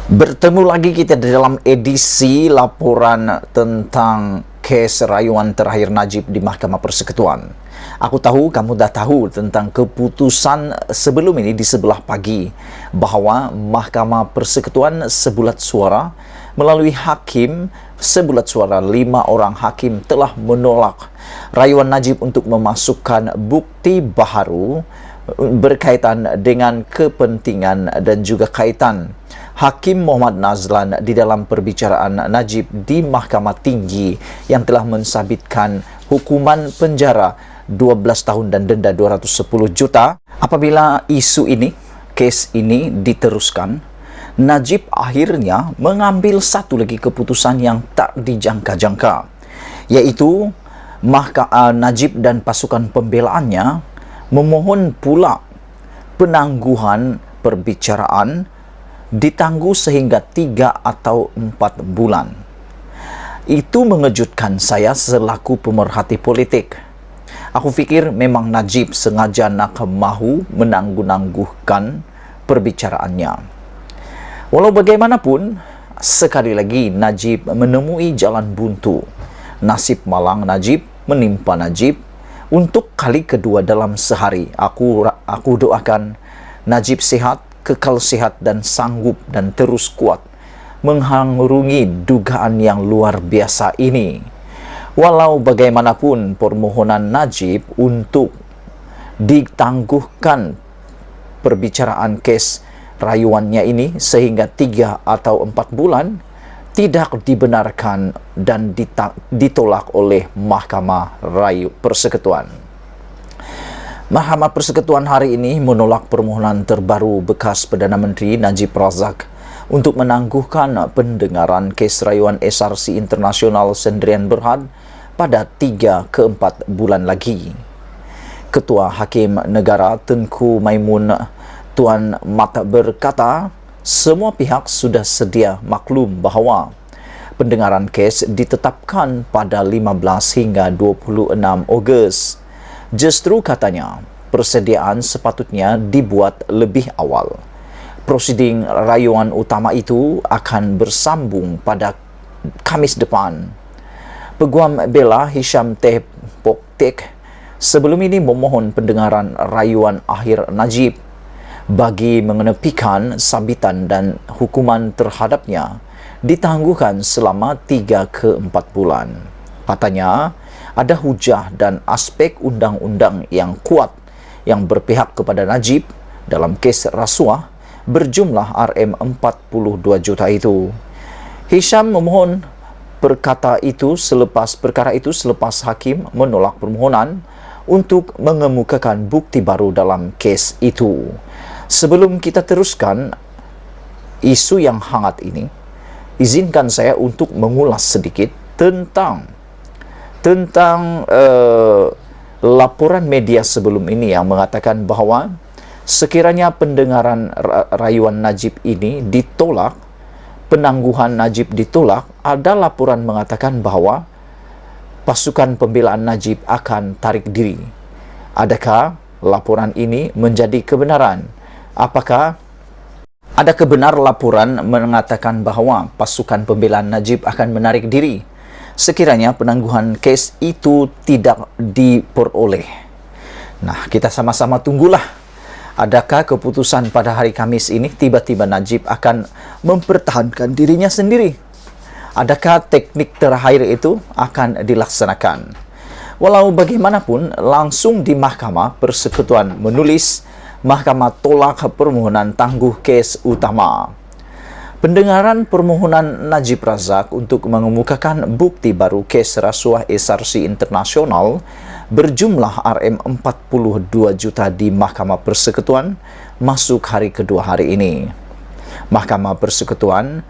Bertemu lagi kita di dalam edisi laporan tentang kes rayuan terakhir Najib di Mahkamah Persekutuan. Aku tahu kamu dah tahu tentang keputusan sebelum ini di sebelah pagi bahawa Mahkamah Persekutuan sebulat suara melalui hakim sebulat suara 5 orang hakim telah menolak rayuan Najib untuk memasukkan bukti baharu berkaitan dengan kepentingan dan juga kaitan Hakim Muhammad Nazlan di dalam perbicaraan Najib di Mahkamah Tinggi yang telah mensabitkan hukuman penjara 12 tahun dan denda 210 juta. Apabila isu ini, kes ini diteruskan, Najib akhirnya mengambil satu lagi keputusan yang tak dijangka-jangka, iaitu Najib dan pasukan pembelaannya memohon pula penangguhan perbicaraan ditangguh sehingga 3 atau 4 bulan. Itu mengejutkan saya selaku pemerhati politik. Aku fikir memang Najib sengaja nak mahu menangguh-nangguhkan perbicaraannya. Walau bagaimanapun, sekali lagi Najib menemui jalan buntu. Nasib malang Najib menimpa Najib untuk kali kedua dalam sehari. Aku doakan Najib sihat, kekal sehat dan sanggup dan terus kuat menghangurungi dugaan yang luar biasa ini. Walau bagaimanapun permohonan Najib untuk ditangguhkan perbicaraan kes rayuannya ini sehingga 3 atau 4 bulan tidak dibenarkan dan ditolak oleh Mahkamah Persekutuan. Mahkamah Persekutuan hari ini menolak permohonan terbaru bekas Perdana Menteri Najib Razak untuk menangguhkan pendengaran kes rayuan SRC Internasional Sendirian Berhad pada 3 ke 4 bulan lagi. Ketua Hakim Negara Tengku Maimun Tuan Mat berkata, semua pihak sudah sedia maklum bahawa pendengaran kes ditetapkan pada 15 hingga 26 Ogos. Justru katanya, persediaan sepatutnya dibuat lebih awal. Prosiding rayuan utama itu akan bersambung pada Khamis depan. Peguam Bela Hisham Teh Poktek sebelum ini memohon pendengaran rayuan akhir Najib bagi mengenepikan sabitan dan hukuman terhadapnya ditangguhkan selama 3 ke 4 bulan. Katanya, ada hujah dan aspek undang-undang yang kuat yang berpihak kepada Najib dalam kes rasuah berjumlah RM42 juta itu. Hisham memohon perkara itu selepas hakim menolak permohonan untuk mengemukakan bukti baru dalam kes itu. Sebelum kita teruskan isu yang hangat ini, izinkan saya untuk mengulas sedikit tentang laporan media sebelum ini yang mengatakan bahawa sekiranya pendengaran rayuan Najib ini ditolak, penangguhan Najib ditolak, ada laporan mengatakan bahawa pasukan pembelaan Najib akan tarik diri. Adakah laporan ini menjadi kebenaran? Apakah ada kebenar laporan mengatakan bahawa pasukan pembelaan Najib akan menarik diri sekiranya penangguhan kes itu tidak diperoleh? Nah, kita sama-sama tunggulah. Adakah keputusan pada hari Khamis ini tiba-tiba Najib akan mempertahankan dirinya sendiri? Adakah teknik terakhir itu akan dilaksanakan? Walau bagaimanapun, langsung di Mahkamah Persekutuan menulis Mahkamah tolak permohonan tangguh kes utama. Pendengaran permohonan Najib Razak untuk mengemukakan bukti baru kes rasuah SRC Internasional berjumlah RM42 juta di Mahkamah Persekutuan masuk hari kedua hari ini. Mahkamah Persekutuan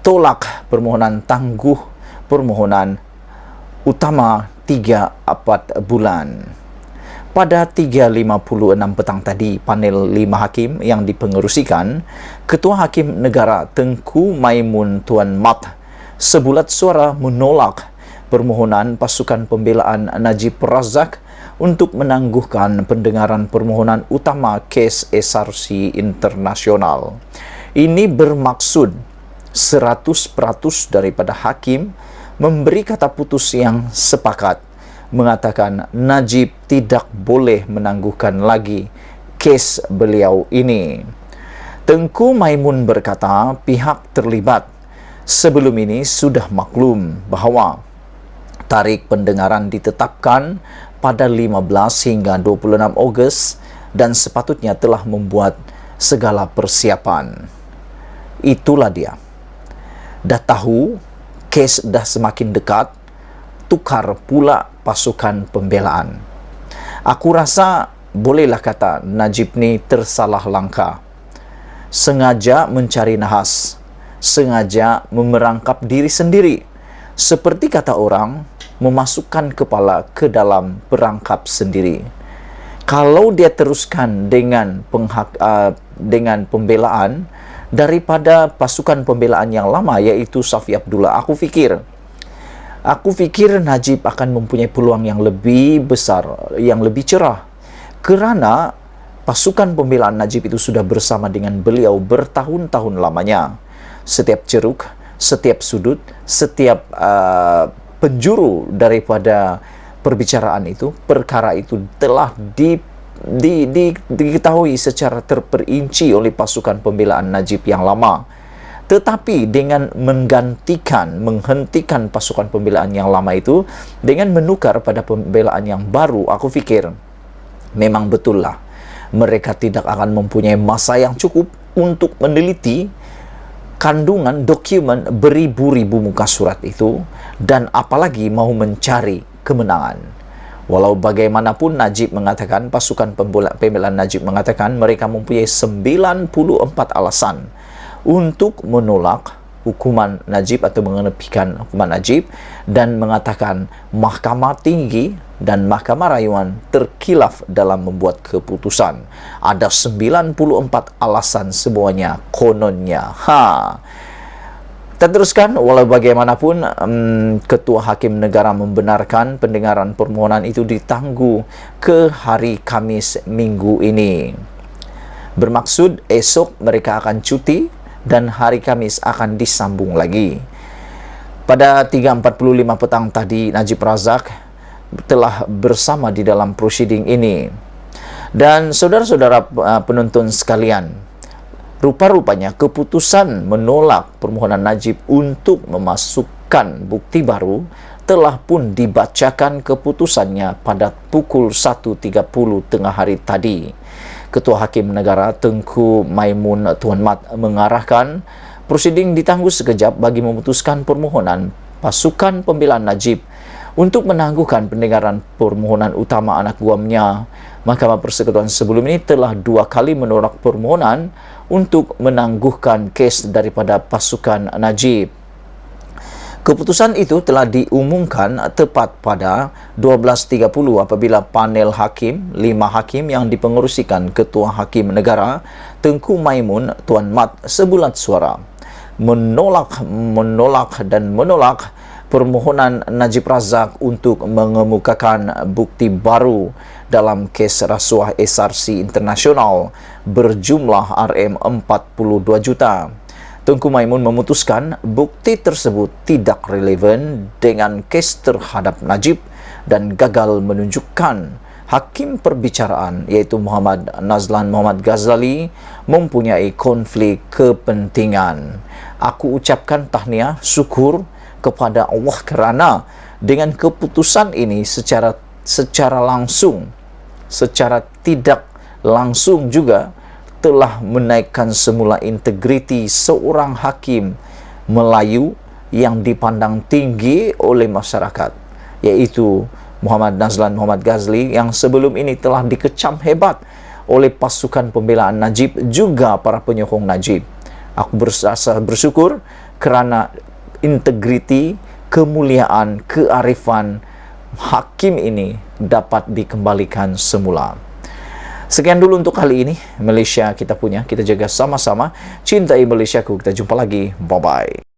tolak permohonan tangguh permohonan utama 3-4 bulan. Pada 3.56 petang tadi, panel 5 hakim yang dipengerusikan Ketua Hakim Negara Tengku Maimun Tuan Mat sebulat suara menolak permohonan pasukan pembelaan Najib Razak untuk menangguhkan pendengaran permohonan utama kes SRC Internasional. Ini bermaksud 100% daripada hakim memberi kata putus yang sepakat, mengatakan Najib tidak boleh menangguhkan lagi kes beliau ini. Tengku Maimun berkata pihak terlibat sebelum ini sudah maklum bahawa tarikh pendengaran ditetapkan pada 15 hingga 26 Ogos dan sepatutnya telah membuat segala persiapan. Itulah dia. Dah tahu kes dah semakin dekat, tukar pula pasukan pembelaan. Aku rasa bolehlah kata Najib ni tersalah langkah. Sengaja mencari nahas, sengaja memerangkap diri sendiri. Seperti kata orang, memasukkan kepala ke dalam perangkap sendiri. Kalau dia teruskan dengan pembelaan daripada pasukan pembelaan yang lama, iaitu Safi Abdullah, aku fikir Najib akan mempunyai peluang yang lebih besar, yang lebih cerah, kerana pasukan pembelaan Najib itu sudah bersama dengan beliau bertahun-tahun lamanya. Setiap ceruk, setiap sudut, setiap penjuru daripada perbicaraan itu, perkara itu telah diketahui secara terperinci oleh pasukan pembelaan Najib yang lama. Tetapi dengan menghentikan pasukan pembelaan yang lama itu dengan menukar pada pembelaan yang baru, aku fikir memang betul lah mereka tidak akan mempunyai masa yang cukup untuk meneliti kandungan dokumen beribu-ribu muka surat itu, dan apalagi mau mencari kemenangan. Walau bagaimanapun Najib mengatakan, pasukan pembelaan Najib mengatakan mereka mempunyai 94 alasan untuk menolak hukuman Najib atau mengenepikan hukuman Najib, dan mengatakan Mahkamah Tinggi dan Mahkamah Rayuan terkilaf dalam membuat keputusan. Ada 94 alasan semuanya kononnya. Kita teruskan. Walau bagaimanapun, Ketua Hakim Negara membenarkan pendengaran permohonan itu ditangguh ke hari Khamis minggu ini. Bermaksud esok mereka akan cuti dan hari Khamis akan disambung lagi. Pada 3.45 petang tadi, Najib Razak telah bersama di dalam prosiding ini. Dan saudara-saudara penonton sekalian, rupa-rupanya keputusan menolak permohonan Najib untuk memasukkan bukti baru telah pun dibacakan keputusannya pada pukul 1.30 tengah hari tadi. Ketua Hakim Negara Tengku Maimun Tuan Mat mengarahkan prosiding ditangguh sekejap bagi memutuskan permohonan pasukan pembelaan Najib untuk menangguhkan pendengaran permohonan utama anak guamnya. Mahkamah Persekutuan sebelum ini telah 2 kali menolak permohonan untuk menangguhkan kes daripada pasukan Najib. Keputusan itu telah diumumkan tepat pada 12.30 apabila panel hakim, 5 hakim yang dipengerusikan Ketua Hakim Negara Tengku Maimun Tuan Mat sebulat suara menolak permohonan Najib Razak untuk mengemukakan bukti baru dalam kes rasuah SRC Internasional berjumlah RM42 juta. Tengku Maimun memutuskan bukti tersebut tidak relevan dengan kes terhadap Najib dan gagal menunjukkan hakim perbicaraan, iaitu Muhammad Nazlan Muhammad Ghazali, mempunyai konflik kepentingan. Aku ucapkan tahniah syukur kepada Allah kerana dengan keputusan ini secara langsung, secara tidak langsung juga telah menaikkan semula integriti seorang hakim Melayu yang dipandang tinggi oleh masyarakat, iaitu Muhammad Nazlan Muhammad Ghazali, yang sebelum ini telah dikecam hebat oleh pasukan pembelaan Najib juga para penyokong Najib. Aku berasa bersyukur kerana integriti, kemuliaan, kearifan hakim ini dapat dikembalikan semula. Sekian dulu untuk kali ini. Malaysia kita punya, kita jaga sama-sama. Cintai Malaysiaku. Kita jumpa lagi. Bye-bye.